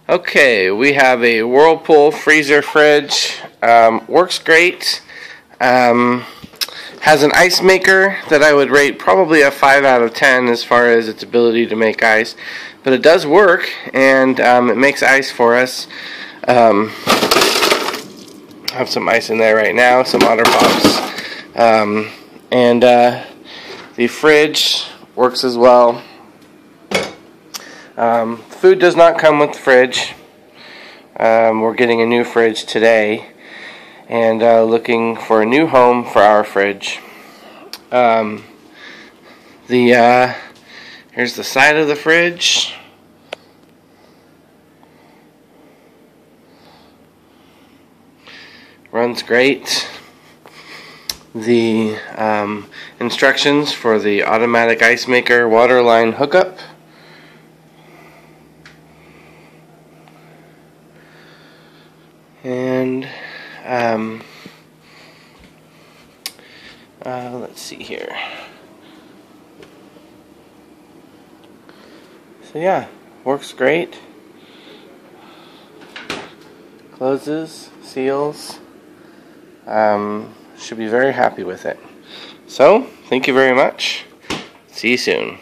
Okay, we have a Whirlpool freezer fridge. Works great. Has an ice maker that I would rate probably a 5 out of 10 as far as its ability to make ice. But it does work, and it makes ice for us. I have some ice in there right now, some Otter Pops. The fridge works as well. Food does not come with the fridge. We're getting a new fridge today and looking for a new home for our fridge. Here's the side of the fridge. Runs great. The instructions for the automatic ice maker water line hookup. And let's see here. So yeah, works great. Closes, seals. Should be very happy with it. So, thank you very much. See you soon.